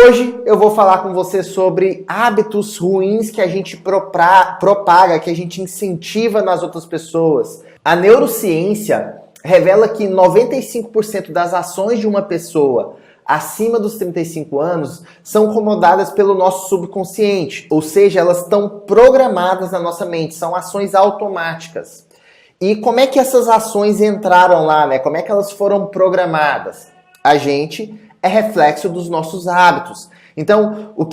Hoje eu vou falar com você sobre hábitos ruins que a gente propaga, que a gente incentiva nas outras pessoas. A neurociência revela que 95% das ações de uma pessoa acima dos 35 anos são comandadas pelo nosso subconsciente, ou seja, elas estão programadas na nossa mente, são ações automáticas. E como é que essas ações entraram lá, né? Como é que elas foram programadas? A gente é reflexo dos nossos hábitos. Então, o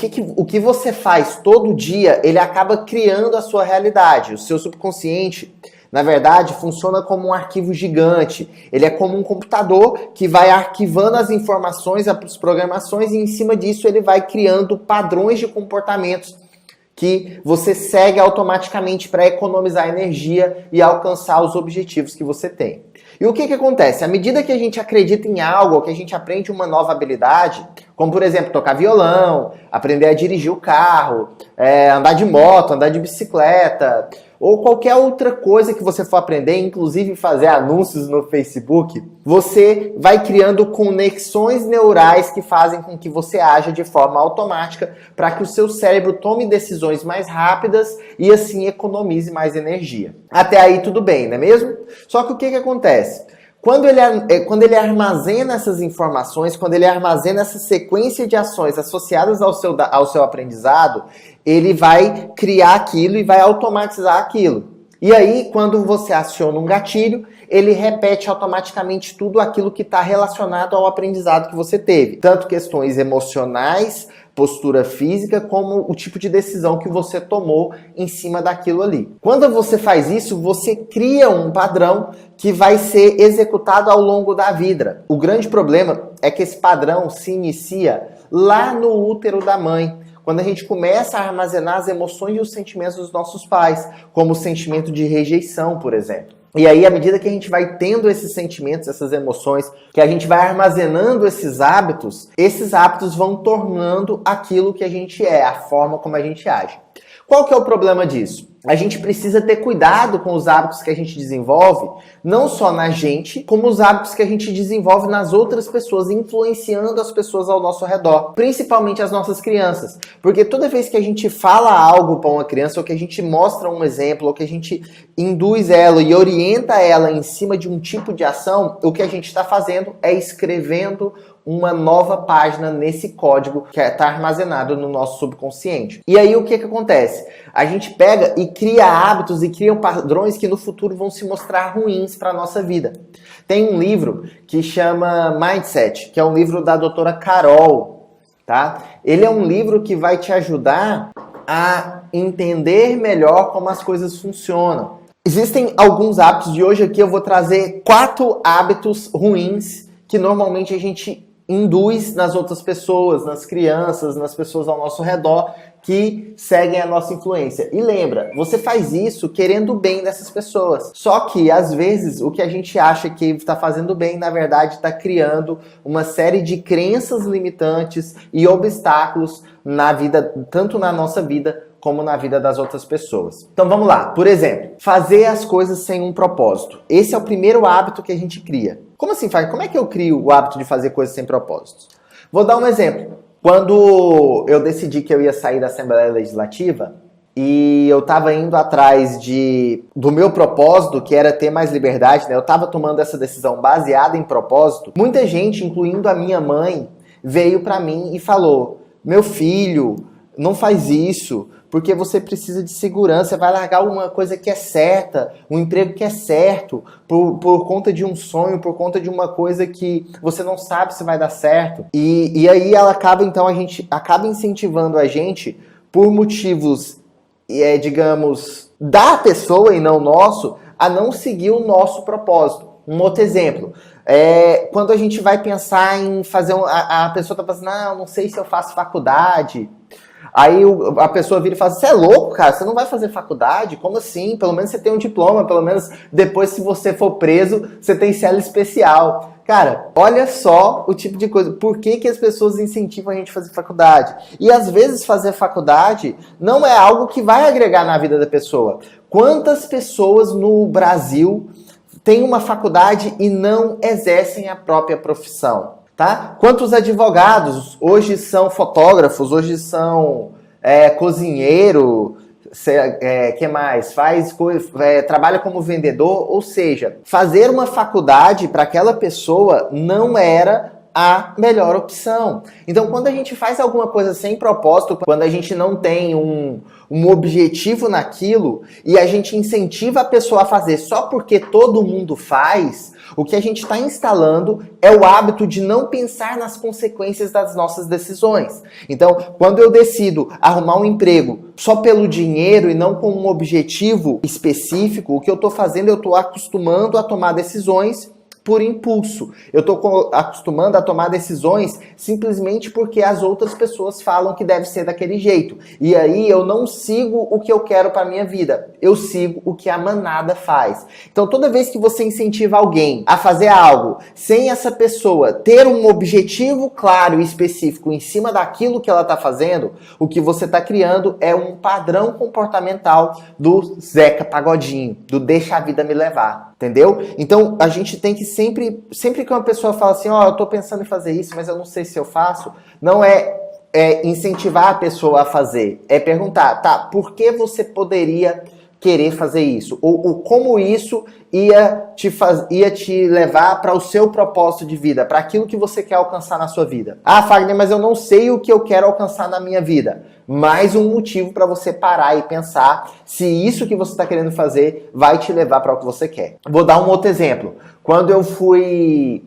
que você faz todo dia, ele acaba criando a sua realidade. O seu subconsciente, na verdade, funciona como um arquivo gigante. Ele é como um computador que vai arquivando as informações, as programações, e em cima disso ele vai criando padrões de comportamentos que você segue automaticamente para economizar energia e alcançar os objetivos que você tem. E o que acontece? À medida que a gente acredita em algo, que a gente aprende uma nova habilidade, como por exemplo tocar violão, aprender a dirigir o carro, andar de moto, andar de bicicleta, ou qualquer outra coisa que você for aprender, inclusive fazer anúncios no Facebook, você vai criando conexões neurais que fazem com que você haja de forma automática para que o seu cérebro tome decisões mais rápidas e assim economize mais energia. Até aí tudo bem, não é mesmo? Só que o que acontece? Quando ele armazena essas informações, quando ele armazena essa sequência de ações associadas ao seu aprendizado, ele vai criar aquilo e vai automatizar aquilo. E aí, quando você aciona um gatilho, ele repete automaticamente tudo aquilo que está relacionado ao aprendizado que você teve. Tanto questões emocionais, postura física, como o tipo de decisão que você tomou em cima daquilo ali. Quando você faz isso, você cria um padrão que vai ser executado ao longo da vida. O grande problema é que esse padrão se inicia lá no útero da mãe, quando a gente começa a armazenar as emoções e os sentimentos dos nossos pais, como o sentimento de rejeição, por exemplo. E aí, à medida que a gente vai tendo esses sentimentos, essas emoções, que a gente vai armazenando esses hábitos vão tornando aquilo que a gente é, a forma como a gente age. Qual que é o problema disso? A gente precisa ter cuidado com os hábitos que a gente desenvolve, não só na gente, como os hábitos que a gente desenvolve nas outras pessoas, influenciando as pessoas ao nosso redor, principalmente as nossas crianças. Porque toda vez que a gente fala algo para uma criança, ou que a gente mostra um exemplo, ou que a gente induz ela e orienta ela em cima de um tipo de ação, o que a gente está fazendo é escrevendo uma nova página nesse código que está armazenado no nosso subconsciente. E aí o que acontece? A gente pega e cria hábitos e cria padrões que no futuro vão se mostrar ruins para a nossa vida. Tem um livro que chama Mindset, que é um livro da doutora Carol, tá? Ele é um livro que vai te ajudar a entender melhor como as coisas funcionam. Existem alguns hábitos e hoje aqui eu vou trazer 4 hábitos ruins que normalmente a gente induz nas outras pessoas, nas crianças, nas pessoas ao nosso redor que seguem a nossa influência. E lembra, você faz isso querendo o bem dessas pessoas. Só que, às vezes, o que a gente acha que está fazendo bem, na verdade, está criando uma série de crenças limitantes e obstáculos na vida, tanto na nossa vida, como na vida das outras pessoas. Então vamos lá. Por exemplo, fazer as coisas sem um propósito. Esse é o primeiro hábito que a gente cria. Como assim, Fábio? Como é que eu crio o hábito de fazer coisas sem propósitos? Vou dar um exemplo. Quando eu decidi que eu ia sair da Assembleia Legislativa e eu estava indo atrás do meu propósito, que era ter mais liberdade, né? Eu estava tomando essa decisão baseada em propósito. Muita gente, incluindo a minha mãe, veio para mim e falou: meu filho, não faz isso, porque você precisa de segurança, vai largar uma coisa que é certa, um emprego que é certo, por conta de um sonho, por conta de uma coisa que você não sabe se vai dar certo. E aí ela acaba, então, a gente acaba incentivando a gente por motivos, digamos, da pessoa e não nosso, a não seguir o nosso propósito. Um outro exemplo, quando a gente vai pensar em fazer, a pessoa está pensando, não sei se eu faço faculdade. Aí a pessoa vira e fala: você é louco, cara? Você não vai fazer faculdade? Como assim? Pelo menos você tem um diploma, pelo menos depois, se você for preso, você tem cela especial. Cara, olha só o tipo de coisa. Por que as pessoas incentivam a gente a fazer faculdade? E às vezes fazer faculdade não é algo que vai agregar na vida da pessoa. Quantas pessoas no Brasil têm uma faculdade e não exercem a própria profissão? tá? Quantos advogados hoje são fotógrafos, hoje são cozinheiro, que mais? Trabalha como vendedor, ou seja, fazer uma faculdade para aquela pessoa não era a melhor opção. Então, quando a gente faz alguma coisa sem propósito, quando a gente não tem um objetivo naquilo e a gente incentiva a pessoa a fazer só porque todo mundo faz, o que a gente está instalando é o hábito de não pensar nas consequências das nossas decisões. Então, quando eu decido arrumar um emprego só pelo dinheiro e não com um objetivo específico, o que eu estou fazendo, eu estou acostumando a tomar decisões por impulso. Eu estou acostumando a tomar decisões simplesmente porque as outras pessoas falam que deve ser daquele jeito. E aí eu não sigo o que eu quero para minha vida. Eu sigo o que a manada faz. Então toda vez que você incentiva alguém a fazer algo sem essa pessoa ter um objetivo claro e específico em cima daquilo que ela está fazendo, o que você está criando é um padrão comportamental do Zeca Pagodinho, do deixa a vida me levar. Entendeu? Então, a gente tem que sempre que uma pessoa fala assim, eu tô pensando em fazer isso, mas eu não sei se eu faço, não é incentivar a pessoa a fazer, é perguntar, tá, por que você poderia querer fazer isso? Ou como isso ia te levar para o seu propósito de vida, para aquilo que você quer alcançar na sua vida. Ah, Fagner, mas eu não sei o que eu quero alcançar na minha vida. Mais um motivo para você parar e pensar se isso que você está querendo fazer vai te levar para o que você quer. Vou dar um outro exemplo. Quando eu fui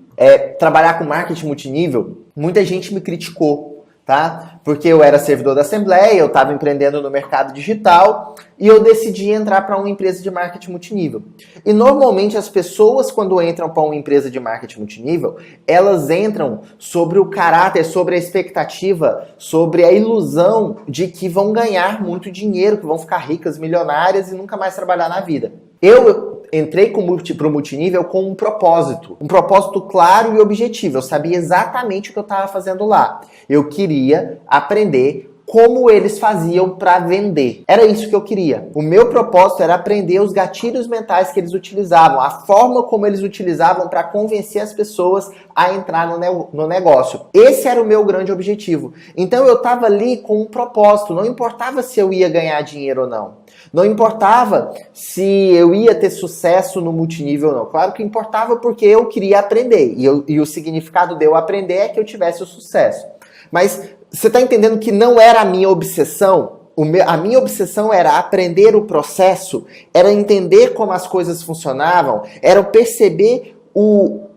trabalhar com marketing multinível, muita gente me criticou. Tá? Porque eu era servidor da Assembleia, eu estava empreendendo no mercado digital e eu decidi entrar para uma empresa de marketing multinível. E normalmente as pessoas, quando entram para uma empresa de marketing multinível, elas entram sobre o caráter, sobre a expectativa, sobre a ilusão de que vão ganhar muito dinheiro, que vão ficar ricas, milionárias e nunca mais trabalhar na vida. Eu entrei para o multinível com um propósito claro e objetivo. Eu sabia exatamente o que eu estava fazendo lá. Eu queria aprender como eles faziam para vender. Era isso que eu queria. O meu propósito era aprender os gatilhos mentais que eles utilizavam, a forma como eles utilizavam para convencer as pessoas a entrar no negócio. Esse era o meu grande objetivo. Então eu estava ali com um propósito. Não importava se eu ia ganhar dinheiro ou não. Não importava se eu ia ter sucesso no multinível ou não. Claro que importava porque eu queria aprender. E o significado de eu aprender é que eu tivesse o sucesso. Mas você está entendendo que não era a minha obsessão? A minha obsessão era aprender o processo, era entender como as coisas funcionavam, era perceber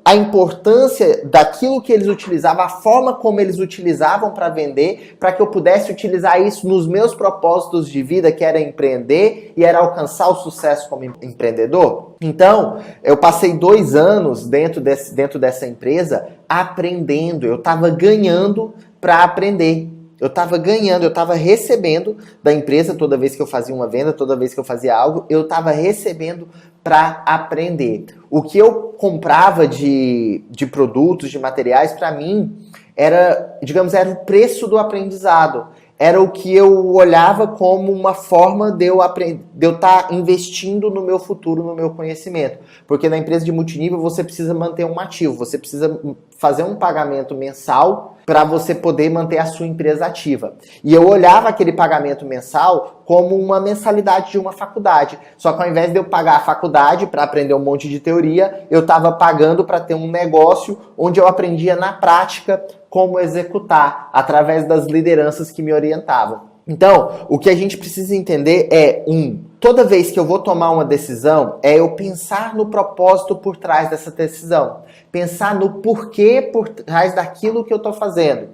a importância daquilo que eles utilizavam, a forma como eles utilizavam para vender, para que eu pudesse utilizar isso nos meus propósitos de vida, que era empreender e era alcançar o sucesso como empreendedor. Então, eu passei 2 anos dentro dessa empresa aprendendo, eu estava ganhando para aprender. Eu estava recebendo da empresa toda vez que eu fazia uma venda, toda vez que eu fazia algo, eu estava recebendo para aprender. O que eu comprava de produtos, de materiais, para mim, era o preço do aprendizado. Era o que eu olhava como uma forma de eu estar investindo no meu futuro, no meu conhecimento. Porque na empresa de multinível você precisa manter um ativo, você precisa fazer um pagamento mensal para você poder manter a sua empresa ativa. E eu olhava aquele pagamento mensal como uma mensalidade de uma faculdade. Só que ao invés de eu pagar a faculdade para aprender um monte de teoria, eu estava pagando para ter um negócio onde eu aprendia na prática como executar, através das lideranças que me orientavam. Então, o que a gente precisa entender é, toda vez que eu vou tomar uma decisão, é eu pensar no propósito por trás dessa decisão. Pensar no porquê por trás daquilo que eu estou fazendo.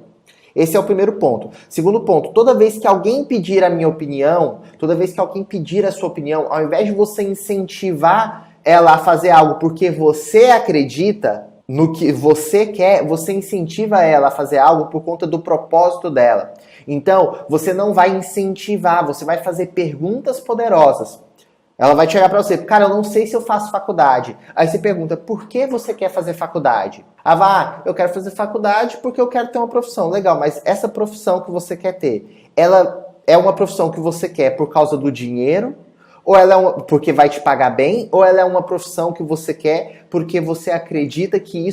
Esse é o primeiro ponto. Segundo ponto, toda vez que alguém pedir a minha opinião, toda vez que alguém pedir a sua opinião, ao invés de você incentivar ela a fazer algo porque você acredita no que você quer, você incentiva ela a fazer algo por conta do propósito dela. Então, você não vai incentivar, você vai fazer perguntas poderosas. Ela vai chegar pra você, cara, eu não sei se eu faço faculdade. Aí você pergunta, por que você quer fazer faculdade? Eu quero fazer faculdade porque eu quero ter uma profissão. Legal, mas essa profissão que você quer ter, ela é uma profissão que você quer por causa do dinheiro? Ou ela porque vai te pagar bem? Ou ela é uma profissão que você quer porque você acredita que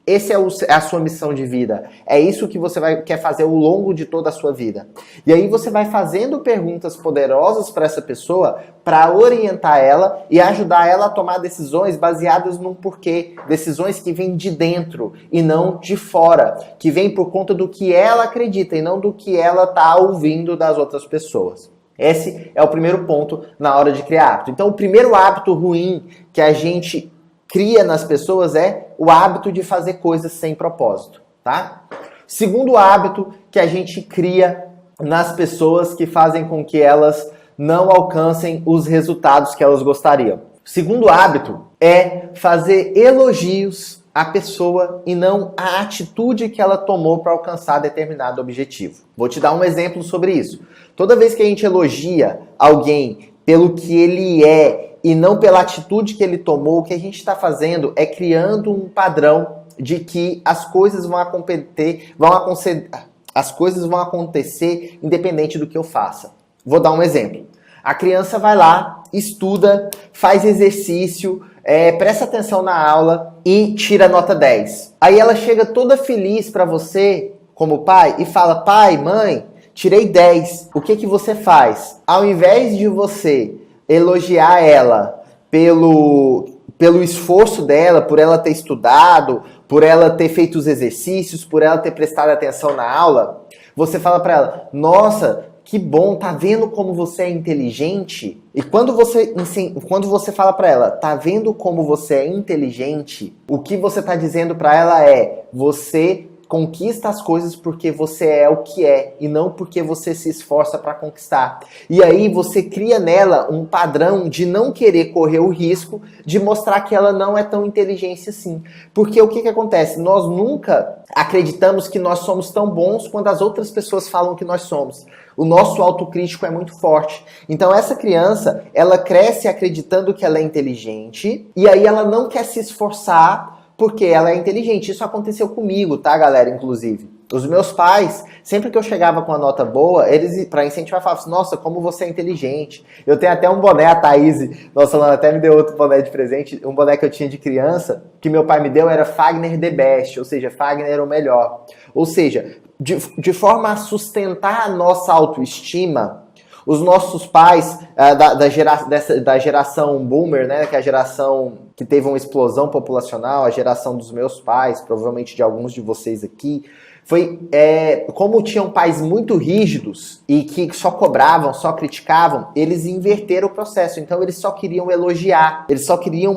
Esse é a sua missão de vida. É isso que você quer fazer ao longo de toda a sua vida. E aí você vai fazendo perguntas poderosas para essa pessoa para orientar ela e ajudar ela a tomar decisões baseadas num porquê. Decisões que vêm de dentro e não de fora. Que vêm por conta do que ela acredita e não do que ela está ouvindo das outras pessoas. Esse é o primeiro ponto na hora de criar hábito. Então, o primeiro hábito ruim que a gente cria nas pessoas é o hábito de fazer coisas sem propósito, tá? Segundo hábito que a gente cria nas pessoas que fazem com que elas não alcancem os resultados que elas gostariam. Segundo hábito é fazer elogios à pessoa e não à atitude que ela tomou para alcançar determinado objetivo. Vou te dar um exemplo sobre isso. Toda vez que a gente elogia alguém pelo que ele é e não pela atitude que ele tomou, o que a gente está fazendo é criando um padrão de que as coisas vão acontecer independente do que eu faça. Vou dar um exemplo. A criança vai lá, estuda, faz exercício, presta atenção na aula e tira nota 10. Aí ela chega toda feliz para você, como pai, e fala: pai, mãe, tirei 10. O que você faz? Ao invés de você elogiar ela pelo esforço dela, por ela ter estudado, por ela ter feito os exercícios, por ela ter prestado atenção na aula, você fala para ela: nossa, que bom, tá vendo como você é inteligente? E quando você fala para ela: tá vendo como você é inteligente? O que você tá dizendo para ela é: você conquista as coisas porque você é o que é e não porque você se esforça para conquistar. E aí você cria nela um padrão de não querer correr o risco de mostrar que ela não é tão inteligente assim. Porque o que acontece? Nós nunca acreditamos que nós somos tão bons quando as outras pessoas falam que nós somos. O nosso autocrítico é muito forte. Então essa criança, ela cresce acreditando que ela é inteligente e aí ela não quer se esforçar porque ela é inteligente. Isso aconteceu comigo, tá, galera? Inclusive. Os meus pais, sempre que eu chegava com uma nota boa, eles, pra incentivar, falavam assim: nossa, como você é inteligente. Eu tenho até um boné, a Thaís, nossa, ela até me deu outro boné de presente, um boné que eu tinha de criança, que meu pai me deu, era Fagner the Best, ou seja, Fagner o melhor. Ou seja, de forma a sustentar a nossa autoestima, os nossos pais da geração boomer, né, que é a geração que teve uma explosão populacional, a geração dos meus pais, provavelmente de alguns de vocês aqui, como tinham pais muito rígidos e que só cobravam, só criticavam, eles inverteram o processo. Então eles só queriam elogiar, eles só queriam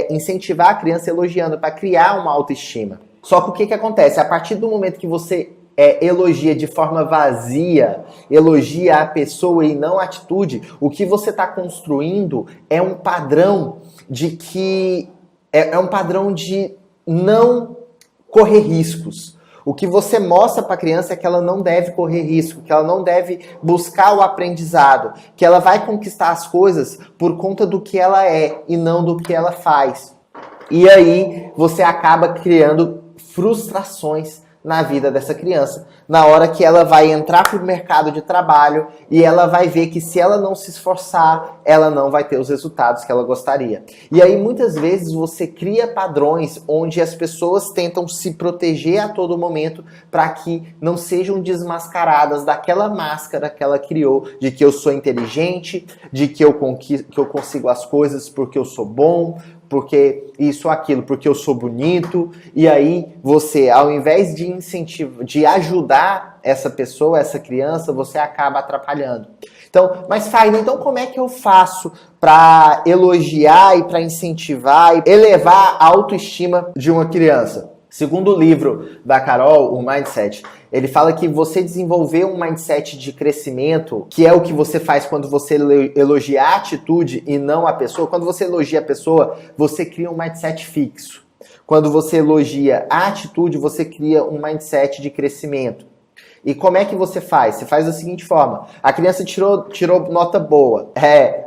incentivar a criança elogiando para criar uma autoestima. Só que o que acontece? A partir do momento que você elogia de forma vazia, elogia a pessoa e não a atitude, o que você está construindo é um padrão de não correr riscos. O que você mostra para a criança é que ela não deve correr risco, que ela não deve buscar o aprendizado, que ela vai conquistar as coisas por conta do que ela é e não do que ela faz. E aí você acaba criando frustrações na vida dessa criança, na hora que ela vai entrar para o mercado de trabalho e ela vai ver que se ela não se esforçar, ela não vai ter os resultados que ela gostaria. E aí muitas vezes você cria padrões onde as pessoas tentam se proteger a todo momento para que não sejam desmascaradas daquela máscara que ela criou de que eu sou inteligente, de que eu consigo as coisas porque eu sou bom, porque isso ou aquilo, porque eu sou bonito. E aí você, ao invés de incentivar, de ajudar essa pessoa, essa criança, você acaba atrapalhando. Então, mas Fagner, então como é que eu faço para elogiar e para incentivar e elevar a autoestima de uma criança? Segundo o livro da Carol, o Mindset, ele fala que você desenvolver um mindset de crescimento, que é o que você faz quando você elogia a atitude e não a pessoa. Quando você elogia a pessoa, você cria um mindset fixo. Quando você elogia a atitude, você cria um mindset de crescimento. E como é que você faz? Você faz da seguinte forma: a criança tirou nota boa.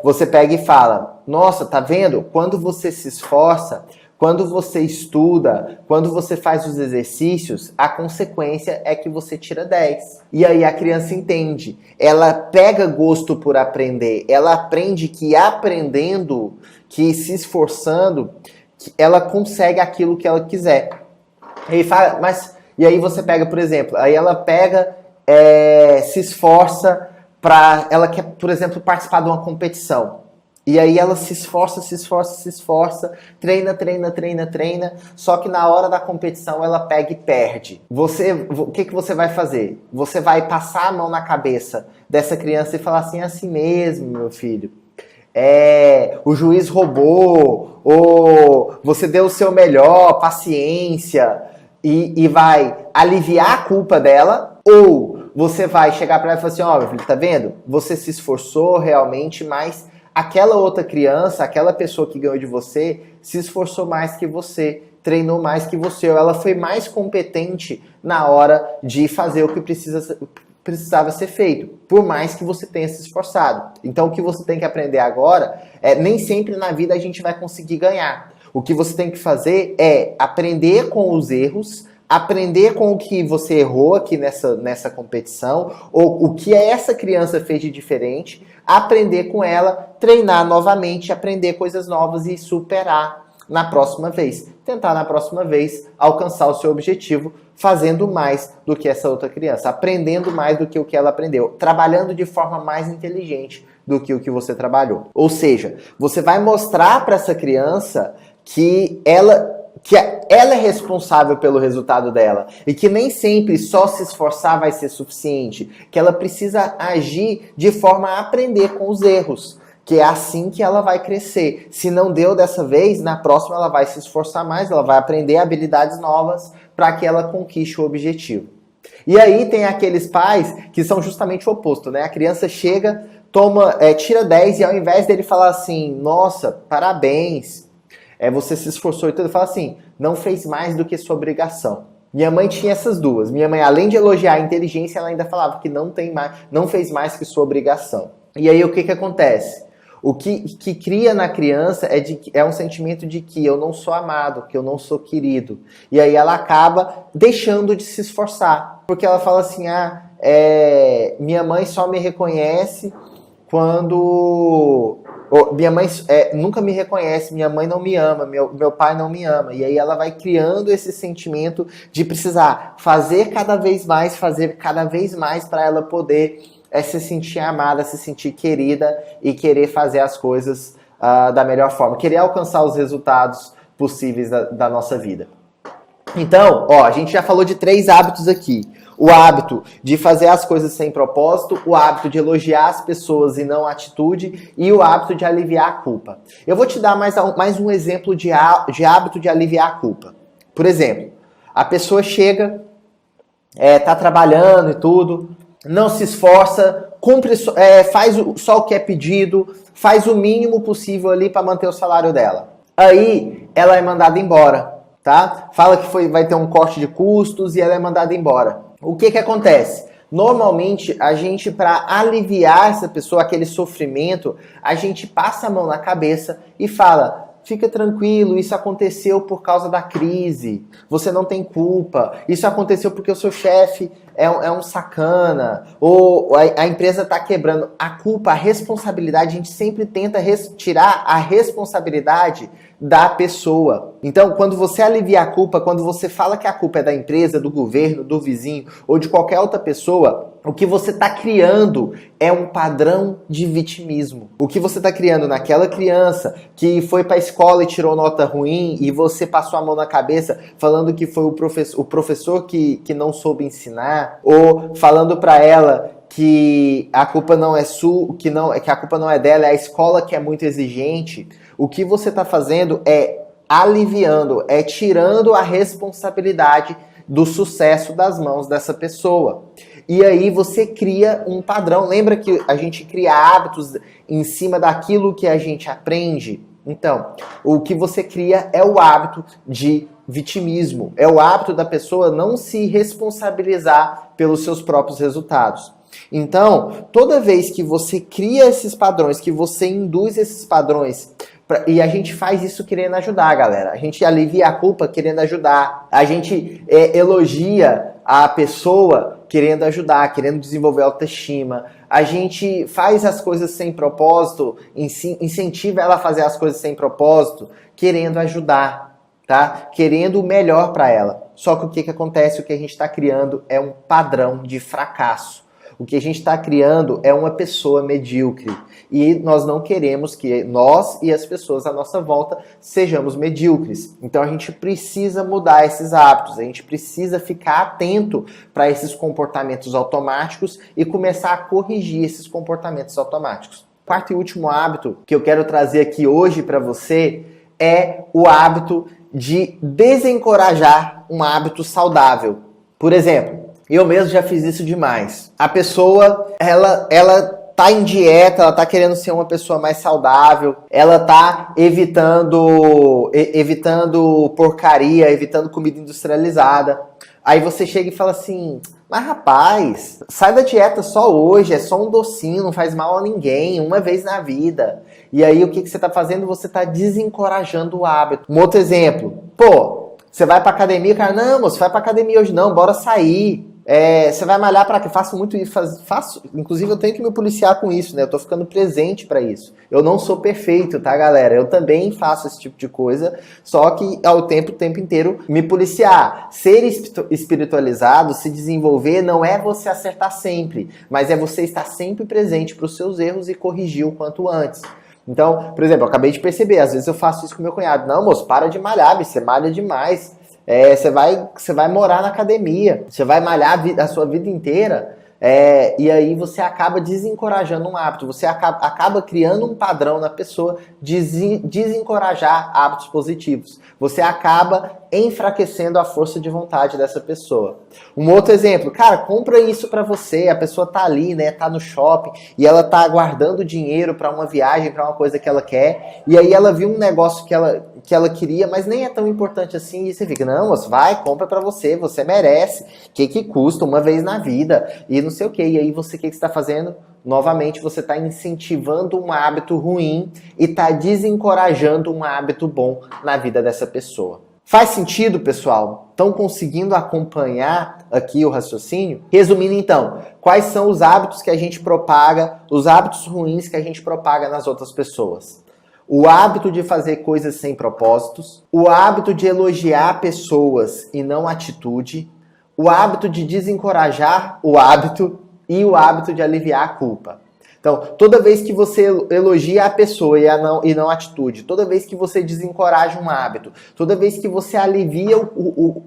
Você pega e fala: nossa, tá vendo? Quando você se esforça, quando você estuda, quando você faz os exercícios, a consequência é que você tira 10. E aí a criança entende. Ela pega gosto por aprender. Ela aprende que aprendendo, que se esforçando, ela consegue aquilo que ela quiser. E aí você pega, por exemplo, aí ela pega, se esforça ela quer, por exemplo, participar de uma competição. E aí ela se esforça, treina, só que na hora da competição ela pega e perde. O que você vai fazer? Você vai passar a mão na cabeça dessa criança e falar assim, é assim mesmo, meu filho. O juiz roubou, ou você deu o seu melhor, paciência, e vai aliviar a culpa dela, ou você vai chegar para ela e falar assim, ó, meu filho, tá vendo? Você se esforçou realmente, mas aquela outra criança, aquela pessoa que ganhou de você, se esforçou mais que você, treinou mais que você, ou ela foi mais competente na hora de fazer o que precisava ser feito, por mais que você tenha se esforçado. Então o que você tem que aprender agora nem sempre na vida a gente vai conseguir ganhar. O que você tem que fazer é aprender com os erros, aprender com o que você errou aqui nessa competição, ou o que essa criança fez de diferente, aprender com ela, treinar novamente, aprender coisas novas e superar na próxima vez. Tentar na próxima vez alcançar o seu objetivo, fazendo mais do que essa outra criança, aprendendo mais do que o que ela aprendeu, trabalhando de forma mais inteligente do que o que você trabalhou. Ou seja, você vai mostrar para essa criança que ela é responsável pelo resultado dela e que nem sempre só se esforçar vai ser suficiente, que ela precisa agir de forma a aprender com os erros, que é assim que ela vai crescer. Se não deu dessa vez, na próxima ela vai se esforçar mais, ela vai aprender habilidades novas para que ela conquiste o objetivo. E aí tem aqueles pais que são justamente o oposto, né? A criança chega, tira 10 e ao invés dele falar assim, nossa, parabéns, você se esforçou e tudo, fala assim, não fez mais do que sua obrigação. Minha mãe tinha essas duas. Minha mãe, além de elogiar a inteligência, ela ainda falava que não fez mais que sua obrigação. E aí o que acontece? O que cria na criança é um sentimento de que eu não sou amado, que eu não sou querido. E aí ela acaba deixando de se esforçar. Porque ela fala assim, minha mãe só me reconhece quando... minha mãe nunca me reconhece, minha mãe não me ama, meu pai não me ama. E aí ela vai criando esse sentimento de precisar fazer cada vez mais para ela poder se sentir amada, se sentir querida e querer fazer as coisas da melhor forma, querer alcançar os resultados possíveis da nossa vida. Então, a gente já falou de 3 hábitos aqui. O hábito de fazer as coisas sem propósito, o hábito de elogiar as pessoas e não a atitude, e o hábito de aliviar a culpa. Eu vou te dar mais um exemplo de hábito de aliviar a culpa. Por exemplo, a pessoa chega, tá trabalhando e tudo, não se esforça, faz só o que é pedido, faz o mínimo possível ali para manter o salário dela. Aí ela é mandada embora. Tá? Fala que vai ter um corte de custos e ela é mandada embora. O que acontece? Normalmente, a gente, para aliviar essa pessoa, aquele sofrimento, a gente passa a mão na cabeça e fala, fica tranquilo, isso aconteceu por causa da crise, você não tem culpa, isso aconteceu porque o seu chefe é um sacana, ou a empresa está quebrando. A culpa, a responsabilidade, a gente sempre tenta tirar a responsabilidade da pessoa. Então, quando você alivia a culpa, quando você fala que a culpa é da empresa, do governo, do vizinho ou de qualquer outra pessoa, o que você está criando é um padrão de vitimismo. O que você está criando naquela criança que foi para a escola e tirou nota ruim e você passou a mão na cabeça falando que foi o professor que não soube ensinar, ou falando para ela que a culpa não é sua, que a culpa não é dela, é a escola que é muito exigente. O que você está fazendo é aliviando, é tirando a responsabilidade do sucesso das mãos dessa pessoa. E aí você cria um padrão. Lembra que a gente cria hábitos em cima daquilo que a gente aprende? Então, o que você cria é o hábito de vitimismo. É o hábito da pessoa não se responsabilizar pelos seus próprios resultados. Então, toda vez que você cria esses padrões, que você induz esses padrões, e a gente faz isso querendo ajudar, galera. A gente alivia a culpa querendo ajudar. A gente elogia a pessoa querendo ajudar, querendo desenvolver autoestima. A gente faz as coisas sem propósito, incentiva ela a fazer as coisas sem propósito, querendo ajudar. tá? Querendo o melhor para ela. Só que o que acontece? O que a gente está criando é um padrão de fracasso. O que a gente está criando é uma pessoa medíocre. E nós não queremos que nós e as pessoas à nossa volta sejamos medíocres. Então a gente precisa mudar esses hábitos, a gente precisa ficar atento para esses comportamentos automáticos e começar a corrigir esses comportamentos automáticos. Quarto e último hábito que eu quero trazer aqui hoje para você é o hábito de desencorajar um hábito saudável. Por exemplo, eu mesmo já fiz isso demais. A pessoa, ela tá em dieta, ela tá querendo ser uma pessoa mais saudável, ela tá evitando porcaria, evitando comida industrializada. Aí você chega e fala assim, mas rapaz, sai da dieta só hoje, é só um docinho, não faz mal a ninguém, uma vez na vida. E aí o que você tá fazendo? Você tá desencorajando o hábito. Um outro exemplo, você vai pra academia, cara, não, moço, vai pra academia hoje não, bora sair. Você vai malhar pra quê? Faço muito isso, inclusive eu tenho que me policiar com isso, né? Eu tô ficando presente pra isso. Eu não sou perfeito, tá, galera? Eu também faço esse tipo de coisa, só que ao tempo inteiro me policiar. Ser espiritualizado, se desenvolver, não é você acertar sempre, mas é você estar sempre presente pros seus erros e corrigir o quanto antes. Então, por exemplo, eu acabei de perceber, às vezes eu faço isso com meu cunhado. Não, moço, para de malhar, você malha demais. Você vai morar na academia, você vai malhar a sua vida inteira, e aí você acaba desencorajando um hábito, você acaba criando um padrão na pessoa de desencorajar hábitos positivos. Você acaba enfraquecendo a força de vontade dessa pessoa. Um outro exemplo, cara, compra isso pra você, a pessoa tá ali, né, tá no shopping, e ela tá guardando dinheiro pra uma viagem, pra uma coisa que ela quer, e aí ela viu um negócio que ela queria, mas nem é tão importante assim, e você fica, não, moço, vai, compra pra você merece, que custa uma vez na vida, e não sei o que, e aí você, o que você tá fazendo? Novamente, você está incentivando um hábito ruim e está desencorajando um hábito bom na vida dessa pessoa. Faz sentido, pessoal? Estão conseguindo acompanhar aqui o raciocínio? Resumindo então, quais são os hábitos que a gente propaga, os hábitos ruins que a gente propaga nas outras pessoas? O hábito de fazer coisas sem propósitos, o hábito de elogiar pessoas e não atitude, o hábito de desencorajar o hábito e o hábito de aliviar a culpa. Então, toda vez que você elogia a pessoa e não a atitude, toda vez que você desencoraja um hábito, toda vez que você alivia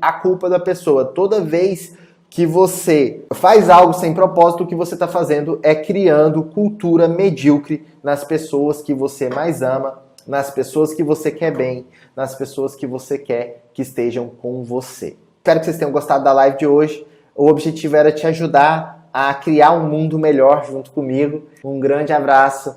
a culpa da pessoa, toda vez que você faz algo sem propósito, o que você está fazendo é criando cultura medíocre nas pessoas que você mais ama, nas pessoas que você quer bem, nas pessoas que você quer que estejam com você. Espero que vocês tenham gostado da live de hoje. O objetivo era te ajudar a criar um mundo melhor junto comigo. Um grande abraço.